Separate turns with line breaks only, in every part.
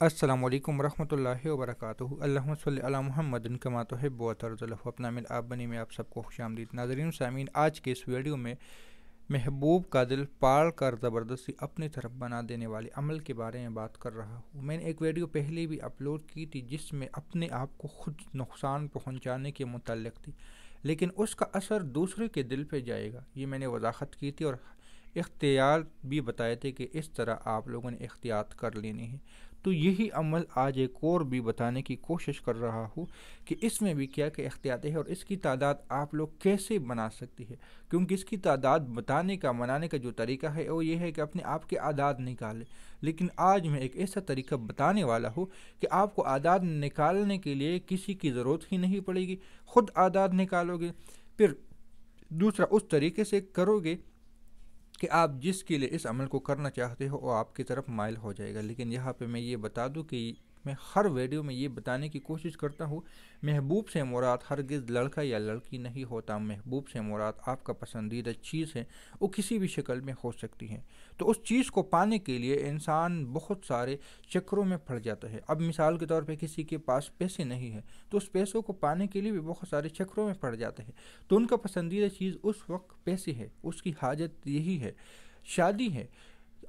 السلام علیکم ورحمۃ اللہ وبرکاتہ۔ اللہم صلی علی محمد کما تحب و ترضی۔ اپنا من آپ بنی میں آپ سب کو خوش آمدید۔ ناظرین سامعین، آج کے اس ویڈیو میں محبوب کا دل پاڑ کر زبردستی اپنی طرف بنا دینے والے عمل کے بارے میں بات کر رہا ہوں۔ میں نے ایک ویڈیو پہلے بھی اپلوڈ کی تھی جس میں اپنے آپ کو خود نقصان پہنچانے کے متعلق تھی، لیکن اس کا اثر دوسرے کے دل پہ جائے گا، یہ میں نے وضاحت کی تھی، اور اختیار بھی بتائے تھے کہ اس طرح آپ لوگوں نے احتیاط کر لینی ہے۔ تو یہی عمل آج ایک اور بھی بتانے کی کوشش کر رہا ہوں کہ اس میں بھی کیا کہ احتیاط ہے، اور اس کی تعداد آپ لوگ کیسے بنا سکتی ہے، کیونکہ اس کی تعداد منانے کا جو طریقہ ہے وہ یہ ہے کہ اپنے آپ کے اعداد نکالیں۔ لیکن آج میں ایک ایسا طریقہ بتانے والا ہوں کہ آپ کو اعداد نکالنے کے لیے کسی کی ضرورت ہی نہیں پڑے گی، خود اعداد نکالو گے، پھر دوسرا اس طریقے سے کرو گے کہ آپ جس کے لیے اس عمل کو کرنا چاہتے ہو وہ آپ کی طرف مائل ہو جائے گا۔ لیکن یہاں پہ میں یہ بتا دوں کہ میں ہر ویڈیو میں یہ بتانے کی کوشش کرتا ہوں، محبوب سے مراد ہرگز لڑکا یا لڑکی نہیں ہوتا۔ محبوب سے مراد آپ کا پسندیدہ چیز ہے، وہ کسی بھی شکل میں ہو سکتی ہے۔ تو اس چیز کو پانے کے لیے انسان بہت سارے چکروں میں پڑ جاتا ہے۔ اب مثال کے طور پہ کسی کے پاس پیسے نہیں ہیں تو اس پیسوں کو پانے کے لیے بھی بہت سارے چکروں میں پڑ جاتا ہے۔ تو ان کا پسندیدہ چیز اس وقت پیسے ہے، اس کی حاجت یہی ہے، شادی ہے،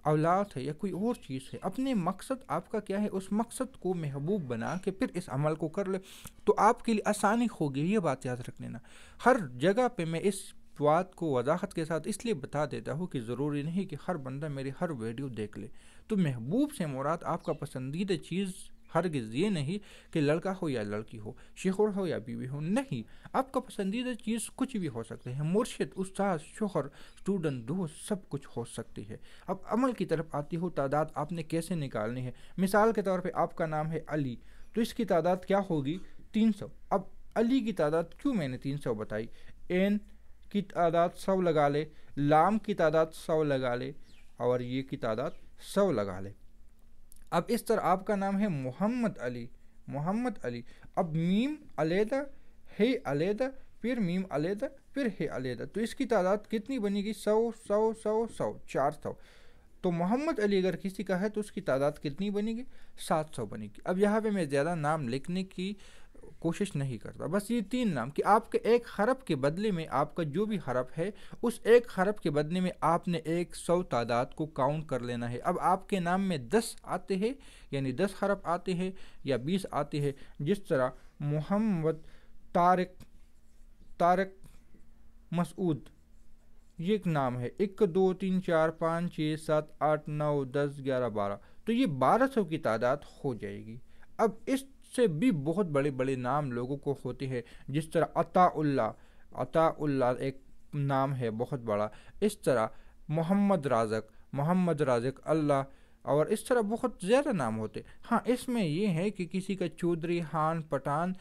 اولاد ہے، یا کوئی اور چیز ہے۔ اپنے مقصد آپ کا کیا ہے، اس مقصد کو محبوب بنا کے پھر اس عمل کو کر لے تو آپ کے لیے آسانی ہوگی۔ یہ بات یاد رکھ لینا۔ ہر جگہ پہ میں اس بات کو وضاحت کے ساتھ اس لیے بتا دیتا ہوں کہ ضروری نہیں کہ ہر بندہ میری ہر ویڈیو دیکھ لے۔ تو محبوب سے مراد آپ کا پسندیدہ چیز ہرگز یہ نہیں کہ لڑکا ہو یا لڑکی ہو، شوہر ہو یا بیوی ہو، نہیں۔ آپ کا پسندیدہ چیز کچھ بھی ہو سکتے ہیں، مرشد، استاد، شوہر، اسٹوڈنٹ، دوست، سب کچھ ہو سکتی ہے۔ اب عمل کی طرف آتی ہو، تعداد آپ نے کیسے نکالنی ہے۔ مثال کے طور پہ آپ کا نام ہے علی، تو اس کی تعداد کیا ہوگی، 300۔ اب علی کی تعداد کیوں میں نے 300 بتائی، این کی تعداد 100 لگا لے، لام کی تعداد 100 لگا لے، اور یہ کی تعداد 100 لگا لے۔ اب اس طرح آپ کا نام ہے محمد علی، محمد علی، اب میم علیحدہ، ہے علیحدہ، پھر میم علیحدہ، پھر ہے علیحدہ، تو اس کی تعداد کتنی بنے گی، 100 100 100 100، 400۔ تو محمد علی اگر کسی کا ہے تو اس کی تعداد کتنی بنے گی، 700 بنے گی۔ اب یہاں پہ میں زیادہ نام لکھنے کی کوشش نہیں کرتا، بس یہ 3 نام کہ آپ کے ایک حرف کے بدلے میں آپ کا جو بھی حرف ہے اس ایک حرف کے بدلے میں آپ نے 100 تعداد کو کاؤنٹ کر لینا ہے۔ اب آپ کے نام میں 10 آتے ہیں، یعنی 10 حرف آتے ہیں یا 20 آتے ہیں، جس طرح محمد، طارق، طارق، مسعود، یہ ایک نام ہے، 1 2 3 4 5 6 7 8 9 10 11 12، تو یہ 1200 کی تعداد ہو جائے گی۔ اب اس سے بھی بہت بڑے بڑے نام لوگوں کو ہوتے ہیں، جس طرح عطا اللہ، عطا اللہ ایک نام ہے بہت بڑا، اس طرح محمد رازق، محمد رازق اللہ، اور اس طرح بہت زیادہ نام ہوتے۔ ہاں، اس میں یہ ہے کہ کسی کا چودھری، خان، پٹھان،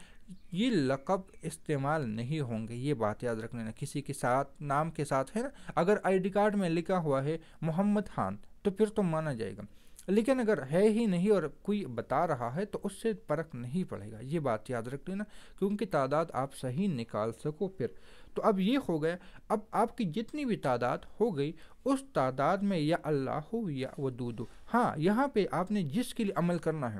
یہ لقب استعمال نہیں ہوں گے، یہ بات یاد رکھ لینا۔ کسی کے ساتھ نام کے ساتھ ہے نا، اگر آئی ڈی کارڈ میں لکھا ہوا ہے محمد خان تو پھر تو مانا جائے گا، لیکن اگر ہے ہی نہیں اور کوئی بتا رہا ہے تو اس سے فرق نہیں پڑے گا، یہ بات یاد رکھ لینا، کیونکہ تعداد آپ صحیح نکال سکو پھر۔ تو اب یہ ہو گیا، اب آپ کی جتنی بھی تعداد ہو گئی اس تعداد میں یا اللہ ہو یا ودود ہو۔ ہاں، یہاں پہ آپ نے جس کے لیے عمل کرنا ہے،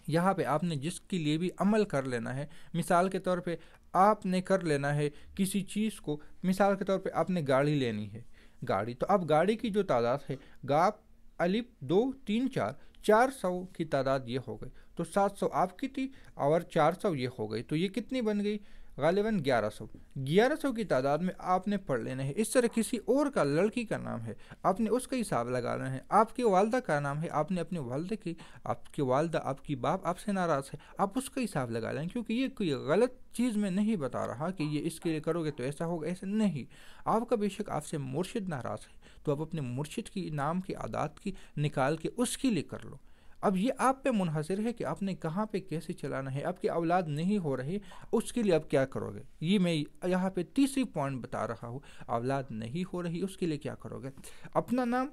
یہاں پہ آپ نے جس کے لیے بھی عمل کر لینا ہے، مثال کے طور پہ آپ نے کر لینا ہے کسی چیز کو، مثال کے طور پہ آپ نے گاڑی لینی ہے، گاڑی، تو اب گاڑی کی جو تعداد ہے، گاپ، الف 2 3 4، 400 کی تعداد یہ ہو گئی، تو 700 آپ کی تھی اور 400 یہ ہو گئی، تو یہ کتنی بن گئی، غالباً 1100۔ 1100 کی تعداد میں آپ نے پڑھ لینا ہے۔ اس طرح کسی اور کا، لڑکی کا نام ہے، آپ نے اس کا حساب لگانا ہے۔ آپ کی والدہ کا نام ہے، آپ نے اپنے والدہ کی، آپ کی والدہ، آپ کی باپ آپ سے ناراض ہے، آپ اس کا حساب لگا لیں، کیونکہ یہ کوئی غلط چیز میں نہیں بتا رہا کہ یہ اس کے لیے کرو گے تو ایسا ہوگا، ایسا نہیں۔ آپ کا بے شک آپ سے مرشد ناراض ہے تو آپ اپنے مرشد کی نام کی اعداد کی نکال کے اس کے لیے کر لو۔ اب یہ آپ پہ منحصر ہے کہ آپ نے کہاں پہ کیسے چلانا ہے۔ آپ کی اولاد نہیں ہو رہی، اس کے لیے آپ کیا کرو گے، یہ میں یہاں پہ تیسری پوائنٹ بتا رہا ہوں۔ اولاد نہیں ہو رہی، اس کے لیے کیا کرو گے، اپنا نام،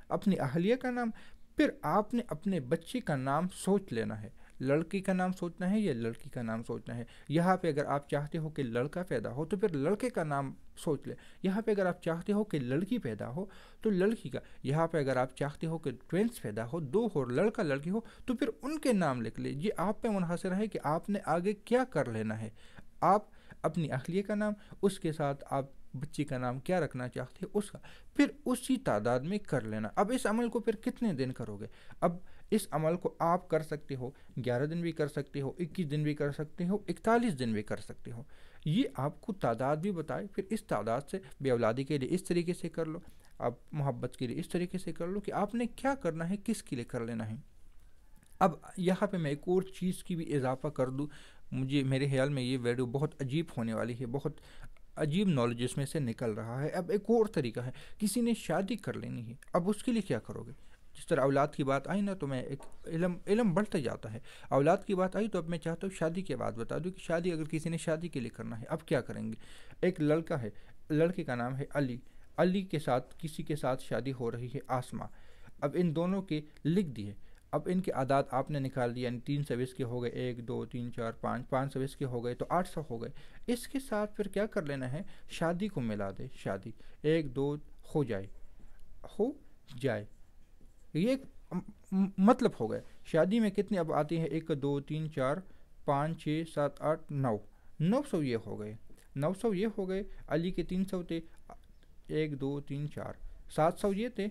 اپنی اہلیہ کا نام، پھر آپ نے اپنے بچے کا نام سوچ لینا ہے۔ لڑکی کا نام سوچنا ہے یا لڑکی کا نام سوچنا ہے. یہاں پہ اگر آپ چاہتے ہو کہ لڑکا پیدا ہو تو پھر لڑکے کا نام سوچ لیں. یہاں پہ اگر آپ چاہتے ہو کہ لڑکی پیدا ہو تو لڑکی کا. یہاں پہ اگر آپ چاہتے ہو کہ ٹوینس پیدا ہو، دو ہو، لڑکا لڑکی ہو، تو پھر ان کے نام لکھ لیں. یہ آپ پہ منحصر ہے کہ آپ نے آگے کیا کر لینا ہے. آپ اپنی اہلیہ کا نام، اس کے ساتھ آپ بچی کا نام کیا رکھنا چاہتے ہیں اس کا، پھر اسی تعداد میں کر لینا. اب اس عمل کو پھر کتنے دن کرو گے؟ اب اس عمل کو آپ کر سکتے ہو 11 دن بھی کر سکتے ہو، 21 دن بھی کر سکتے ہو، 41 دن بھی کر سکتے ہو. یہ آپ کو تعداد بھی بتائے. پھر اس تعداد سے بے اولادی کے لیے اس طریقے سے کر لو، آپ محبت کے لیے اس طریقے سے کر لو کہ آپ نے کیا کرنا ہے، کس کے لیے کر لینا ہے. اب یہاں پہ میں ایک اور چیز کی بھی اضافہ کر دوں. میرے خیال میں یہ ویڈیو بہت عجیب ہونے والی ہے، بہت عجیب نالج اس میں سے نکل رہا ہے. اب ایک اور طریقہ ہے، کسی نے شادی کر لینی ہے، اب اس کے لیے کیا کرو گے؟ جس طرح اولاد کی بات آئی نا تو میں ایک علم بڑھتا جاتا ہے. اولاد کی بات آئی تو اب میں چاہتا ہوں شادی کے بعد بتا دوں کہ شادی اگر کسی نے شادی کے لیے کرنا ہے اب کیا کریں گے. ایک لڑکا ہے، لڑکے کا نام ہے علی. علی کے ساتھ کسی کے ساتھ شادی ہو رہی ہے آسمہ. اب ان دونوں کے لکھ دیے. اب ان کے اعداد آپ نے نکال دیا، یعنی 320 کے ہو گئے، 1 2 3 4 5 520 کے ہو گئے تو 800 ہو گئے. اس کے ساتھ پھر کیا کر لینا ہے، شادی کو ملا دے. شادی 1 2 ہو جائے. یہ ایک مطلب ہو گئے. شادی میں کتنے اب آتی ہیں، 1 2 3 4 5 6 7 8 9 900 یہ ہو گئے. 900 یہ ہو گئے. علی کے 300 تھے، 1 2 3 4 700 یہ تھے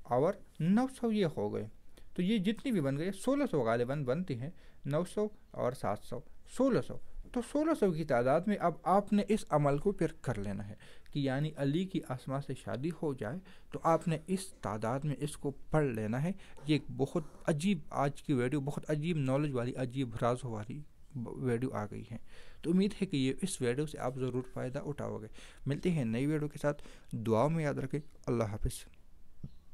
اور 900 یہ ہو گئے. تو یہ جتنی بھی بن گئے 1600 غالباً بنتے ہیں. 900 اور 700 1600. تو 1600 کی تعداد میں اب آپ نے اس عمل کو پھر کر لینا ہے کہ یعنی علی کی آسمہ سے شادی ہو جائے تو آپ نے اس تعداد میں اس کو پڑھ لینا ہے. یہ ایک بہت عجیب، آج کی ویڈیو بہت عجیب نالج والی، عجیب رازوں والی ویڈیو آ گئی ہے. تو امید ہے کہ یہ اس ویڈیو سے آپ ضرور فائدہ اٹھاؤ گے. ملتے ہیں نئی ویڈیو کے ساتھ. دعا میں یاد رکھیں. اللہ حافظ.